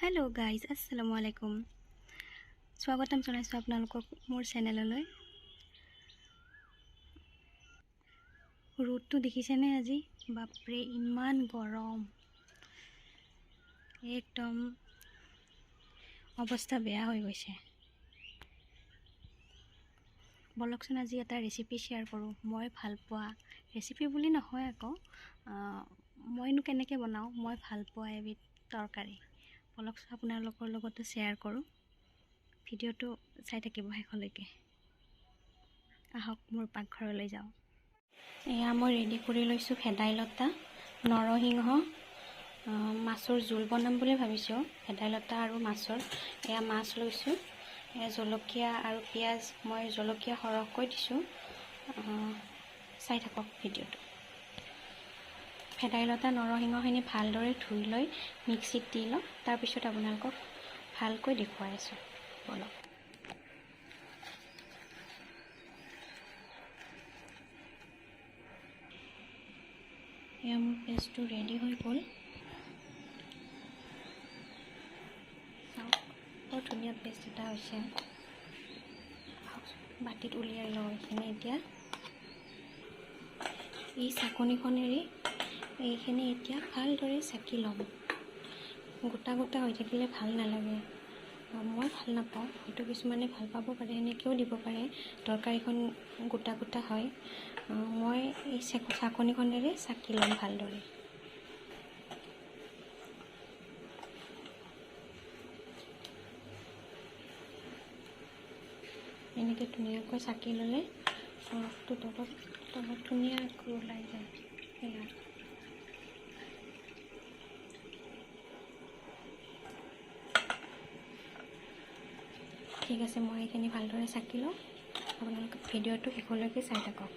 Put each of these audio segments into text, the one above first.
Hello guys अस्सलामु आलैकुम स्वागतम जनाइছোঁ আপোনালোকক মোৰ চেনেললৈ। ৰ'দটো দেখিছেনে আজি? বাপৰে ইমান গৰম, একদম অৱস্থা বেয়া হৈ গৈছে। বলকচোন আজি এটা ৰেচিপি শ্বেয়াৰ কৰোঁ। মই ভাল পোৱা ৰেচিপি বুলি নহয় আকৌ, মইনো কেনেকৈ বনাওঁ, মই ভাল পোৱা এবিধ তৰকাৰী। বলকচোন আপোনালোকৰ লগতো শ্বেয়াৰ কৰোঁ। ভিডিঅ'টো চাই থাকিব শেষলৈকে। আহক মোৰ পাকঘৰলৈ যাওঁ। এয়া মই ৰেডি কৰি লৈছোঁ ভেদাইলতা, নৰসিংহ, মাছৰ জোল বনাম বুলি ভাবিছোঁ। ভেদাইলতা আৰু মাছৰ এয়া মাছ লৈছোঁ। এয়া জলকীয়া আৰু পিঁয়াজ, মই জলকীয়া সৰহকৈ দিছোঁ। চাই থাকক ভিডিঅ'টো। ভেদাইলতা নৰসিংহখিনি ভালদৰে ধুই লৈ মিক্সিত দি লওঁ, তাৰপিছত আপোনালোকক ভালকৈ দেখুৱাই আছোঁ। বলক। এয়া মোৰ পেষ্টটো ৰেডি হৈ গ'ল। চাওক বৰ ধুনীয়া পেষ্ট এটা হৈছে। বাতিত উলিয়াই লওঁ এইখিনি। এতিয়া এই চাকনিখনেৰে এইখিনি এতিয়া ভালদৰে চাকি ল'ম। গোটা গোটা হৈ থাকিলে ভাল নালাগে, মই ভাল নাপাওঁ, হয়তো কিছুমানে ভাল পাব পাৰে, এনেকৈও দিব পাৰে তৰকাৰীখন গোটা গোটা হয়। মই এই চাকনিখনেৰে চাকি ল'ম ভালদৰে। এনেকৈ ধুনীয়াকৈ চাকি ল'লে ৰসটো তলত ধুনীয়াকৈ ওলাই যায়। সেয়া ঠিক আছে, মই এইখিনি ভালদৰে চাকি লওঁ। আপোনালোকে ভিডিঅ'টো শেষলৈকে চাই থাকক।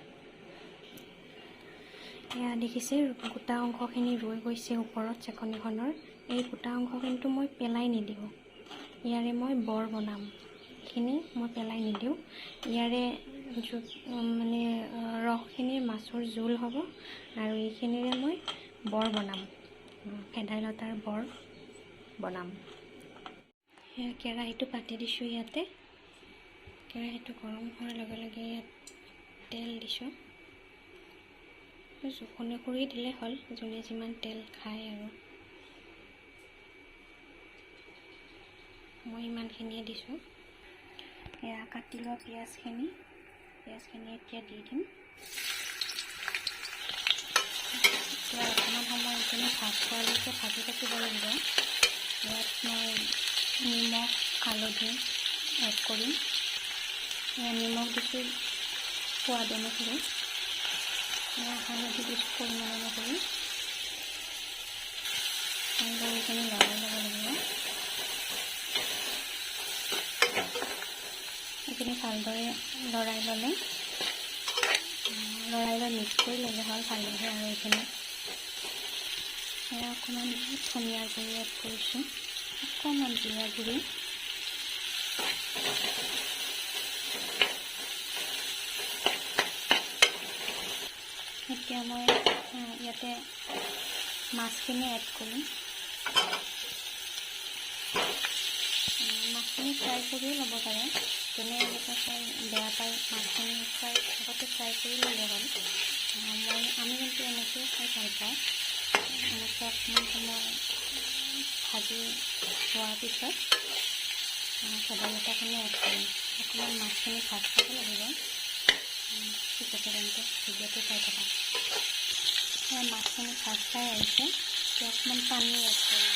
এয়া দেখিছে গোটা অংশখিনি ৰৈ গৈছে ওপৰত চাকনিখনৰ। এই গোটা অংশ কিন্তু মই পেলাই নিদিওঁ, ইয়াৰে মই বৰ বনাম। এইখিনি মই পেলাই নিদিওঁ, ইয়াৰে মানে ৰসখিনিৰ মাছৰ জোল হ'ব আৰু এইখিনিৰে মই বৰ বনাম, ভেদাইলতাৰ বৰ বনাম। সেয়া কেৰাহীটো পাতি দিছোঁ। ইয়াতে কেৰাহীটো গৰম হোৱাৰ লগে লগে ইয়াত তেল দিছোঁ। জোখনে কৰি দিলে হ'ল, যোনে যিমান তেল খায় আৰু। মই ইমানখিনিয়ে দিছোঁ। এয়া কাটি লোৱা পিঁয়াজখিনি এতিয়া দি দিম। এতিয়া অকণমান সময় এইখিনি ভাজ খোৱালৈকে ভাজি থাকিব লাগিব। ইয়াত মই নিমখ হালধি এড কৰিম। নিমখ দিছোঁ সোৱাদ অনুসৰি, হালধি দিছোঁ পৰিমাণ অনুসৰি। ভালদৰে এইখিনি লৰাই ল'ব লাগিব। এইখিনি ভালদৰে লৰাই লৈ মিক্স কৰি ল'লে হ'ল ভালদৰে। আৰু এইখিনি অকণমান ধনিয়াৰ গুড়ি এড কৰিছোঁ, অকণমান জিৰা গুড়ি, এতিয়া মই ইয়াতে মাছখিনি এড কৰিম। মাছখিনি ফ্ৰাই কৰিও ল'ব পাৰে, যোনে এনেকৈ বেয়া পায় মাছখিনি আগতে ফ্ৰাই কৰি ল'লে হ'ল। আমি কিন্তু এনেকৈ খাই ভাল পাওঁ। এনেকৈ অকণমান সময় ভাজি হোৱাৰ পিছত ভেদাইলতাখিনি এড কৰিম। অকণমান মাছখিনি ভাজ খাব লাগিব। ঠিক আছে, তেন্তে ভিডিঅ'টো চাই থাকা। মাছখিনি ভাজ খাই আহিছে, এতিয়া অকণমান পানী এড কৰিম।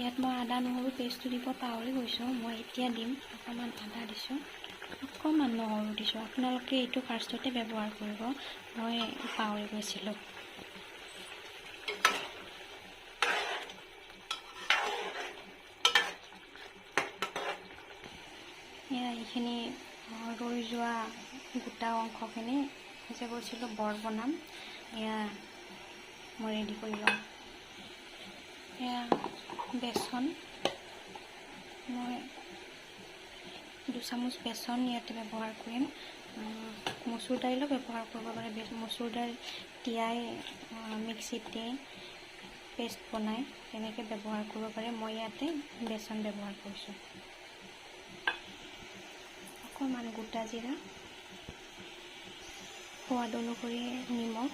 ইয়াত মই আদা নহৰু পেষ্টটো দিব পাহৰি গৈছোঁ, মই এতিয়া দিম। অকণমান আদা দিছোঁ, অকণমান নহৰু দিছোঁ। আপোনালোকে এইটো ফাৰ্ষ্টতে ব্যৱহাৰ কৰিব, মই পাহৰি গৈছিলোঁ। এয়া এইখিনি ৰৈ যোৱা গোটা অংশখিনি যে কৈছিলোঁ বৰ বনাম, এয়া মই ৰেডি কৰি লওঁ। এয়া বেচন মই 2 চামুচ বেচন ইয়াতে ব্যৱহাৰ কৰিম। মচুৰ দাইলো ব্যৱহাৰ কৰিব পাৰে। মচুৰ দাইল তিয়াই মিক্সিত দি পেষ্ট বনাই তেনেকৈ ব্যৱহাৰ কৰিব পাৰে। মই ইয়াতে বেচন ব্যৱহাৰ কৰিছোঁ। অকণমান গোটা জিৰা, সোৱাদ অনুসৰি নিমখ।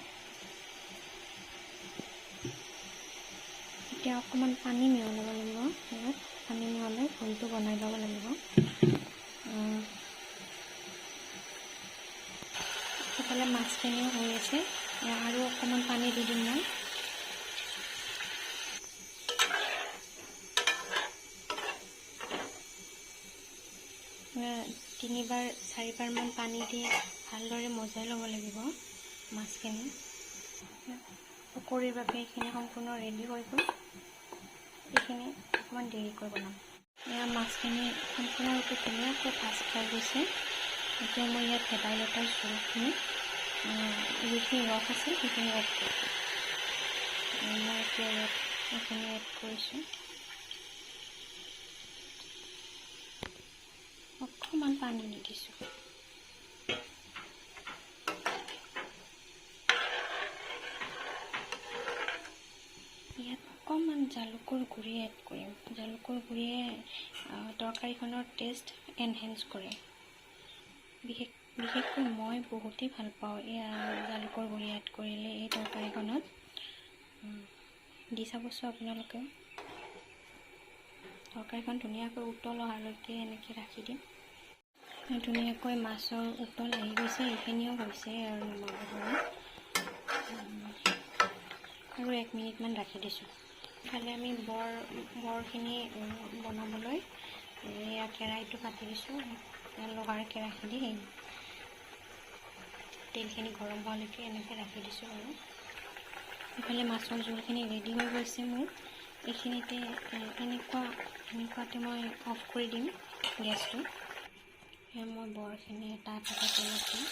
এতিয়া অকণমান পানী মিহলাব লাগিব। ইয়াত পানী মিহলাই ঘোলটো বনাই ল'ব লাগিব। সেইফালে মাছখিনিও হৈ আছে, আৰু অকণমান পানী দি দিম মই। তিনিবাৰ 4বাৰমান পানী দি ভালদৰে মজাই ল'ব লাগিব মাছখিনি। পকৰীৰ বাবে এইখিনি সম্পূৰ্ণ ৰেডি হৈ গ'ল। এইখিনি অকণমান দেৰিকৈ বনাম। এয়া মাছখিনি সম্পূৰ্ণৰূপে ধুনীয়াকৈ ভাজ খাই গৈছে। এতিয়া মই ইয়াত ভেদাইলতাৰ জোলখিনি যিখিনি ৰস আছে সেইখিনি এড কৰিছোঁ। মই এতিয়া ইয়াত এইখিনি এড কৰিছোঁ। অকণমান পানী দি দিছোঁ। ইয়াত অকণমান জালুকৰ গুড়ি এড কৰিম। জালুকৰ গুড়িয়ে তৰকাৰীখনৰ টেষ্ট এনহেঞ্চ কৰে। বিশেষকৈ মই বহুতেই ভাল পাওঁ জালুকৰ গুড়ি এড কৰিলে এই তৰকাৰীখনত। দি চাবচোন আপোনালোকেও। তৰকাৰীখন ধুনীয়াকৈ উতল অহালৈকে এনেকৈ ৰাখি দিম। ধুনীয়াকৈ মাছৰ উতল আহি গৈছে, এইখিনিও হৈছে আৰু নমাবলৈ। আৰু 1 মিনিটমান ৰাখি দিছোঁ। ইফালে আমি বৰখিনি বনাবলৈ এয়া কেৰাহীটো পাতি দিছোঁ। লোহাৰ কেৰাহী দি তেলখিনি গৰম হোৱালৈকে এনেকৈ ৰাখি দিছোঁ আৰু। ইফালে মাছৰ জোলখিনি ৰেডি হৈ গৈছে মোৰ। এইখিনিতে এনেকুৱাতে মই অফ কৰি দিম গেছটো। মই বৰখিনি এটা তেলত দিম।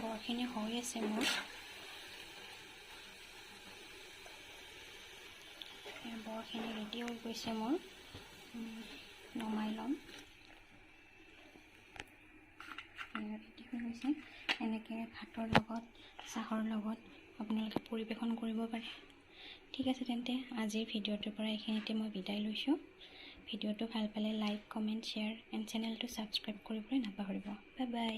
বৰখিনি হৈ আছে মোৰ। বৰখিনি ৰেডি হৈ গৈছে মোৰ। নমাই ল'ম। ৰেডি হৈ গৈছে। এনেকৈ ভাতৰ লগত, চাহৰ লগত আপোনালোকে পৰিৱেশন কৰিব পাৰে। ঠিক আছে তেন্তে আজিৰ ভিডিঅ'টোৰ পৰা এইখিনিতে মই বিদায় লৈছোঁ। ভিডিঅ'টো ভাল পালে লাইক, কমেণ্ট, শ্বেয়াৰ এণ্ড চেনেলটো ছাবস্ক্ৰাইব কৰিবলৈ নাপাহৰিব। Bye bye.